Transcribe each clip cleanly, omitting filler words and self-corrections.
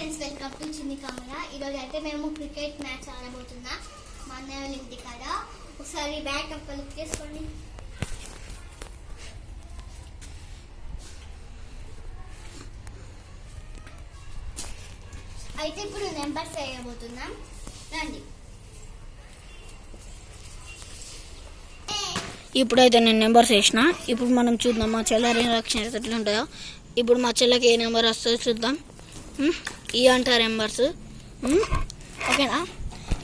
Friends, welcome to చిన్ని camera. ఈరోజు అయితే మేము క్రికెట్ మ్యాచ్ ఆడబోతున్నాం మా అన్నయ్య వాళ్ళ ఇంటి కాడ. ఒకసారి బ్యాట్ ఒక లుక్ చేసుకోండి. అయితే ఇప్పుడు నెంబర్స్ వేయబోతున్నాం, రండి. ఇప్పుడైతే నేను నెంబర్స్ వేసిన. ఇప్పుడు మనం చూద్దాం మా చెల్ల రియాక్షన్ ఎట్లా ఉంటుందో. ఇప్పుడు మా చెల్లకి ఏ నెంబర్ వస్తుందో చూద్దాం. ఈ అంటారు నెంబర్స్, ఓకేనా?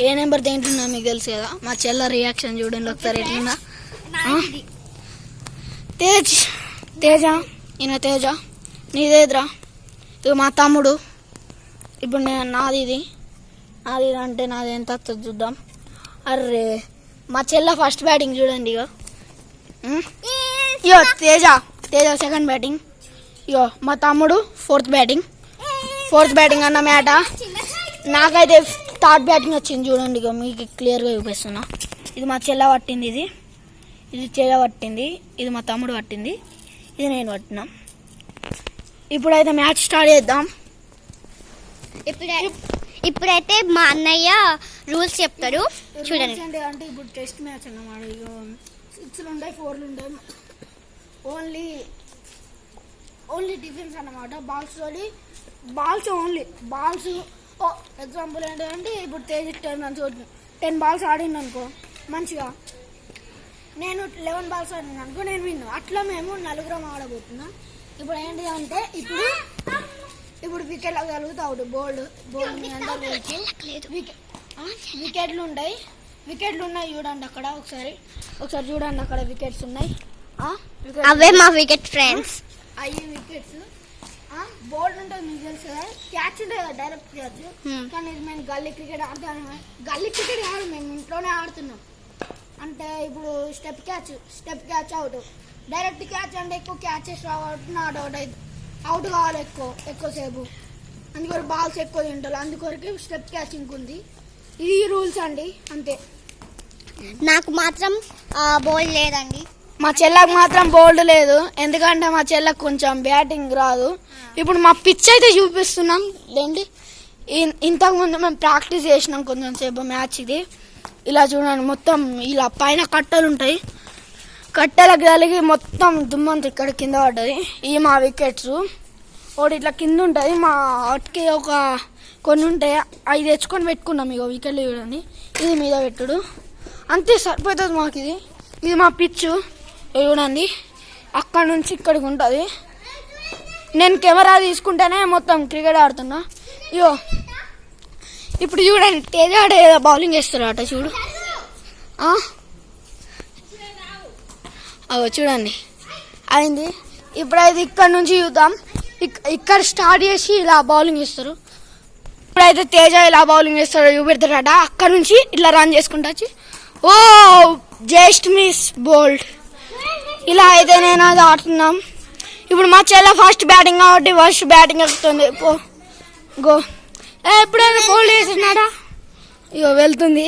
ఏ నెంబర్ దేంట్లో మీకు తెలుసు కదా. మా చెల్ల రియాక్షన్ చూడండి ఒకసారి ఎట్లుందా. తేజ ఈయన తేజ, నీదేద్రా. ఇక మా తమ్ముడు. ఇప్పుడు నేను నాది అంటే నాది ఎంత వస్తుంది చూద్దాం. అర్రే మా చెల్ల ఫస్ట్ బ్యాటింగ్ చూడండి. ఇగో తేజ సెకండ్ బ్యాటింగ్. ఇగో మా తమ్ముడు ఫోర్త్ బ్యాటింగ్ అన్న మ్యాట. నాకైతే థర్డ్ బ్యాటింగ్ వచ్చింది చూడండి. ఇక మీకు క్లియర్గా చూపిస్తున్నా. ఇది మా చెల్ల పట్టింది, ఇది చెల్ల పట్టింది, ఇది మా తమ్ముడు పట్టింది, ఇది నేను పట్టినా. ఇప్పుడైతే మ్యాచ్ స్టార్ట్ చేద్దాం. ఇప్పుడైతే మా అన్నయ్య రూల్స్ చెప్తారు చూడండి. అంటే ఇప్పుడు టెస్ట్ మ్యాచ్ అన్నమాట. ఇక 6 ఉంటాయి, 4 ఉంటాయి. ఓన్లీ డిఫెన్స్ అన్నమాట. బాల్స్ ఎగ్జాంపుల్ ఏంటంటే ఇప్పుడు తేజ్ 10 బాల్స్ ఆడింది అనుకో మంచిగా, నేను 11 బాల్స్ ఆడింది అనుకో నేను విన్ను. అట్లా మేము నలుగురం ఆడబోతున్నాం. ఇప్పుడు ఏంటి అంటే ఇప్పుడు వికెట్ కలుగుతా అవుట్ బోల్డ్ మీ అందరు వికెట్లు ఉన్నాయి చూడండి అక్కడ. ఒకసారి చూడండి అక్కడ వికెట్స్ ఉన్నాయి. అవే మా వికెట్ ఫ్రెండ్స్. అయ్యి వికెట్స్. బోల్డ్ ఉంటుంది మీకు తెలుసు కదా, క్యాచ్ ఉంటుంది కదా, డైరెక్ట్ క్యాచ్. కానీ ఇది మేము గల్లీ క్రికెట్ ఆడుతాము. గల్లీ క్రికెట్ కాదు, మేము ఇంట్లోనే ఆడుతున్నాం. అంటే ఇప్పుడు step catch out. Direct catch అంటే ఎక్కువ క్యాచెస్ రావడం, నాట్ అవుట్ కావాలి ఎక్కువసేపు. అందుకొరకు బాల్స్ ఎక్కువ తింటారు, అందుకొరకు స్టెప్ క్యాచింగ్ ఉంది. ఇది రూల్స్ అండి, అంతే. నాకు మాత్రం బౌల్ లేదండి. మా చెల్లకు మాత్రం బౌల్డ్ లేదు, ఎందుకంటే మా చెల్లకు కొంచెం బ్యాటింగ్ రాదు. ఇప్పుడు మా పిచ్ అయితే చూపిస్తున్నాం లేండి. ఇంతకుముందు మేము ప్రాక్టీస్ చేసినాం కొంచెం సేపు మ్యాచ్. ఇది ఇలా చూడండి, మొత్తం ఇలా పైన కట్టలు ఉంటాయి. కట్టెలకు కలిగి మొత్తం దుమ్మంతా ఇక్కడ కింద పడ్డది. ఇవి మా వికెట్స్. ఒకటి ఇట్లా కింద ఉంటుంది, మా వాటికి ఒక కొన్ని ఉంటాయి, అవి తెచ్చుకొని పెట్టుకున్నాం. ఇక వికెట్లు చూడండి, ఇది మీద పెట్టుడు అంతే సరిపోతుంది మాకు. ఇది మా పిచ్చు చూడండి, అక్కడ నుంచి ఇక్కడికి ఉంటుంది. నేను కెమెరా తీసుకుంటేనే మొత్తం క్రికెట్ ఆడుతున్నా. ఇయో ఇప్పుడు చూడండి, తేజ ఏదో బౌలింగ్ వేస్తారట చూడు. అవో చూడండి అయింది. ఇప్పుడైతే ఇక్కడ నుంచి చూద్దాం. ఇక్కడ స్టార్ట్ చేసి ఇలా బౌలింగ్ వేస్తారు. ఇప్పుడైతే తేజ ఇలా బౌలింగ్ వేస్తారో చూపెడతారట. అక్కడ నుంచి ఇట్లా రన్ చేసుకుంటా వచ్చి ఓ జస్ట్ మిస్ బోల్డ్. ఇలా అయితే నేను అది ఆడుతున్నాం. ఇప్పుడు మా చెల్ల ఫస్ట్ బ్యాటింగ్ కాబట్టి ఫస్ట్ బ్యాటింగ్ ఎక్కుతుంది. గో ఎప్పుడైనా బౌల్డ్ వేస్తున్నాడా. ఇగో వెళ్తుంది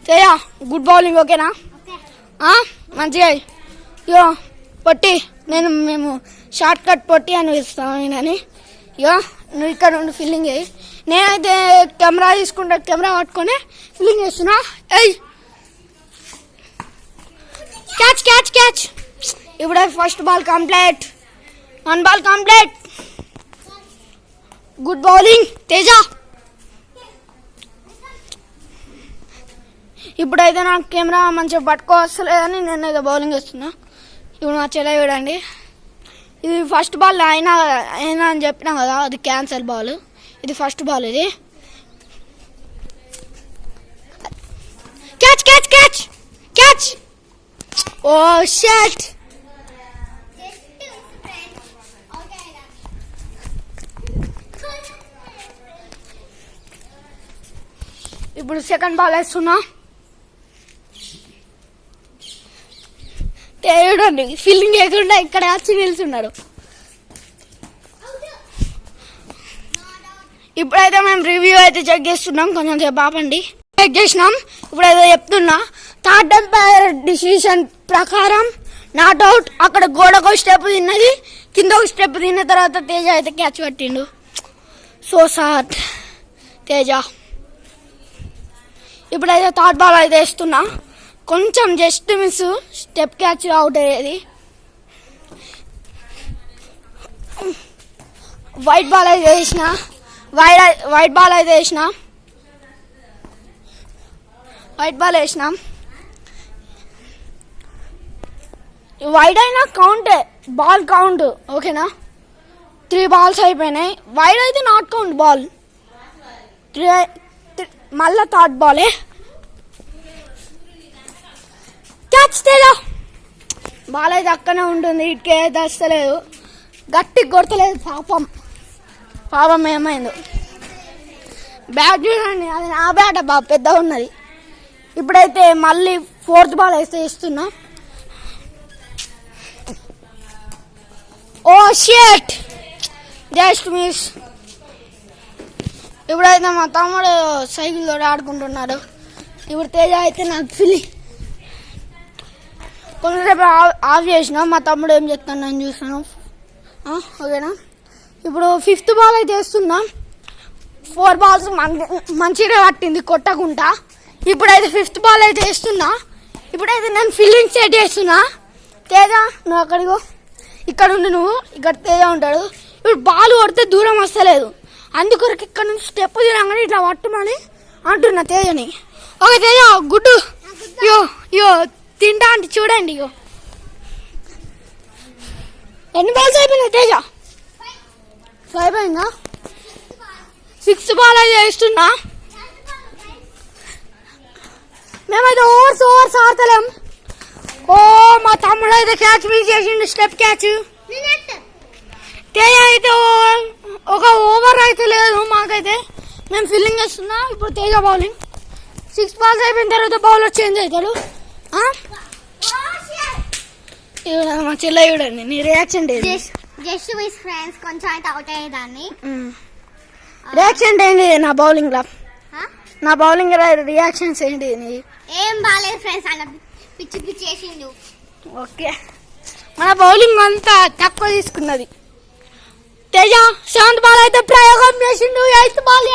తేజ. గుడ్ బౌలింగ్, ఓకేనా? మంచిగా. ఇగో పొట్టి, మేము షార్ట్ కట్ పొట్టి అని ఇస్తాను నేనని. ఇగో నువ్వు ఇక్కడ నుండి ఫీల్డింగ్ చేయి, నేనైతే కెమెరా తీసుకుంటా, కెమెరా పట్టుకొని ఫీల్డింగ్ చేస్తున్నా. ఏయ్ క్యాచ్. ఇప్పుడే first ball complete, 1 ball complete. Good bowling Teja. ఇప్పుడైతే నాకు కెమెరా మంచిగా పట్టుకోవస్తలేదని నేను ఏదో బౌలింగ్ వేస్తున్నా. ఇప్పుడు మా చెల్ల చూడండి, ఇది ఫస్ట్ బాల్ అయినా అని చెప్పినా కదా, అది క్యాన్సల్ బాల్. ఇది ఫస్ట్ బాల్. ఇది క్యాచ్. ఓ షట్. ఇప్పుడు సెకండ్ బాల్ వేస్తున్నా. చూడండి, ఫీల్డింగ్ లేకుండా ఇక్కడ వచ్చి నిల్చున్నాడు. ఇప్పుడైతే మేము రివ్యూ అయితే చెక్ చేస్తున్నాం, కొంచెం సేపు ఆపండి. చెక్ చేసినాం. ఇప్పుడైతే చెప్తున్నా, థర్డ్ అంపైర్ డిసిషన్ ప్రకారం నాట్ అవుట్. అక్కడ గోడకు స్టెప్ తిన్నది, కింద ఒక స్టెప్ తిన్న తర్వాత తేజ అయితే క్యాచ్ పట్టిండు. So sad Teja. ఇప్పుడైతే థర్డ్ బాల్ అయితే వేస్తున్నా, కొంచెం just miss, step catch out అయ్యేది. వైట్ బాల్ అయితే వేసిన, వైట్ బాల్ వేసిన. వైడ్ అయినా కౌంటే, బాల్ కౌంట్. ఓకేనా, 3 balls అయిపోయినాయి. వైడ్ అయితే నాట్ కౌంట్ బాల్. మళ్ళా థర్డ్ బాలే క్యాచ్ తేజ. బాల్ అయితే అక్కనే ఉంటుంది, ఇటుకే దస్తలేదు, గట్టి కొడతలేదు. పాపం ఏమైందో. బ్యాట్ చూడండి, అది నా బ్యాట్ బాగా పెద్దగా ఉన్నది. ఇప్పుడైతే మళ్ళీ 4th బాల్ అయితే ఇస్తున్నా. Oh shit, just miss. ఇప్పుడైతే మా తమ్ముడు సైకిల్ తోటి ఆడుకుంటున్నాడు. ఇప్పుడు తేజ అయితే నాకు కొంతసేపు ఆఫ్ చేసిన, మా తమ్ముడు ఏం చెప్తాను నేను చూస్తాను. ఓకేనా, ఇప్పుడు 5th బాల్ అయితే వేస్తున్నా. 4 balls మంచిగా పట్టింది కొట్టకుండా. ఇప్పుడైతే 5th బాల్ అయితే వేస్తున్నా. ఇప్పుడైతే నేను ఫీల్డింగ్ సెట్ చేస్తున్నా. తేజ నువ్వు అక్కడికో, ఇక్కడ ఉండి నువ్వు, ఇక్కడ తేజ ఉంటాడు. ఇప్పుడు బాల్ కొడితే దూరం వస్తలేదు, అందుకొరకు ఇక్కడ నుంచి స్టెప్ తినగానే ఇట్లా పట్టమని అంటున్నా తేజని. ఓకే తేజ, గుడ్డు. యో తింటా అంటే చూడండి. ఎన్ని బాల్స్ అయిపోయినాయి తేజ? 5 అయిపోయిందా? 6th బాల్ అయితే వేస్తున్నా. మేమైతే ఓవర్స్ ఆడతలేం. ఓ మా తమ్ముడు అయితే క్యాచ్ మిస్ చేసిండు, స్టెప్ క్యాచ్. తేజ అయితే ఒక ఓవర్ అయితే లేదు మాకైతే, మేము ఫీల్డింగ్ చేస్తున్నా. ఇప్పుడు తేజ బౌలింగ్. 6 balls అయిపోయిన తర్వాత బౌలర్ చేంజ్ అవుతాడు. మా చెల్లె చూడండి, నీ రియాక్షన్ జస్ట్ మిస్ ఫ్రెండ్స్, కొంచెం అయితే అవుట్ అయ్యేదాన్ని. రియాక్షన్ ఏంటి నా బౌలింగ్ లో? నా బౌలింగ్ రియాక్షన్స్ ఏంటి? ఏం బాగాలేదు ఫ్రెండ్స్, అలా పిచ్చి చేసిండు. ఓకే, మన బౌలింగ్ అంతా తక్కువ తీసుకున్నది. తేజ 7th బాల్ అయితే ప్రయోగం చేసిండు. 8th బాల్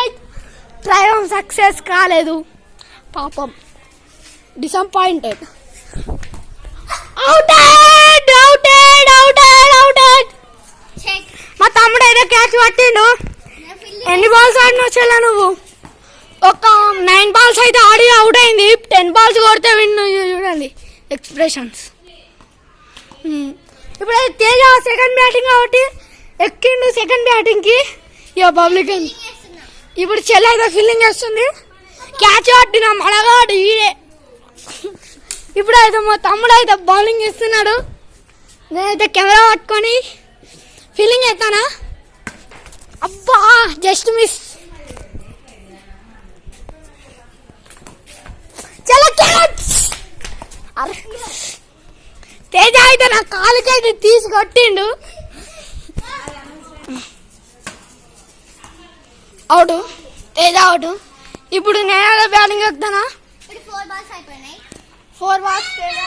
ప్రయోగం సక్సెస్ కాలేదు. పాపం డిసప్పాయింటెడ్. మా తమ్ముడు అయితే క్యాచ్ పట్టిండు. ఎన్ని బాల్స్ ఆడినా చెల్లా నువ్వు? ఒక 9 balls అయితే ఆడి అవుట్ అయింది. 10 balls కొడితే విన్. చూడండి ఎక్స్ప్రెషన్స్. ఇప్పుడైతే తేజ సెకండ్ బ్యాటింగ్ కాబట్టి ఎక్కిండు సెకండ్ బ్యాటింగ్కి. ఇక పబ్లిక్ ఇప్పుడు చెల్లి అయితే ఫీల్డింగ్ చేస్తుంది. క్యాచ్ పట్టిన మనగాడు ఈడే. ఇప్పుడైతే మా తమ్ముడు అయితే బౌలింగ్ చేస్తున్నాడు. నేనైతే కెమెరా పట్టుకొని ఫీల్డింగ్ చేస్తానా. అబ్బా జస్ట్ మిస్. చలో క్యాచ్. తేజ అయితే నా కాలుకైతే తీసి కొట్టిండు. Out, Teja out. ఇప్పుడు నేను బ్యాటింగ్ వస్తానా. 4 balls అయిపోయినాయి. 4 balls తేజ.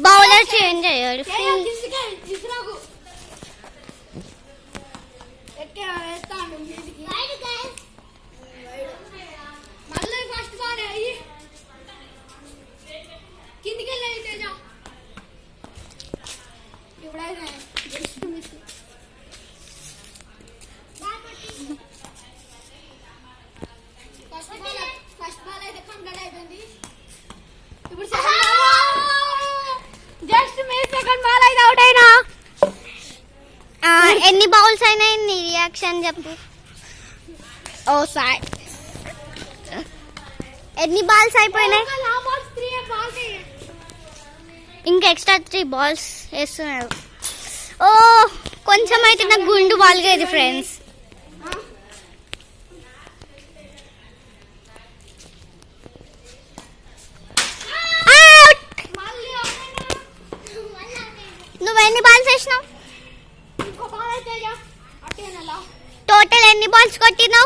బౌలర్ చేంజ్ అయ్యాడు. ఫస్ట్ బాల్ అయితే కంప్లీట్ అయిపోయింది. ఇప్పుడు సెకండ్ బాల్ అయితే అవుట్ అయినా. ఎన్ని బౌల్స్ అయినాయి నీ రియాక్షన్ చెప్పు. ఓ సాయ్, ఎన్ని బాల్స్ అయిపోయినాయి? ఇంకా ఎక్స్ట్రా 3 balls వేస్తున్నారు. ఓ కొంచెం అయితే నాకు గుండు బాల్గేది ఫ్రెండ్స్. నువ్వు ఎన్ని బాల్స్ వేసినావు? టోటల్ ఎన్ని బాల్స్ కొట్టినావు?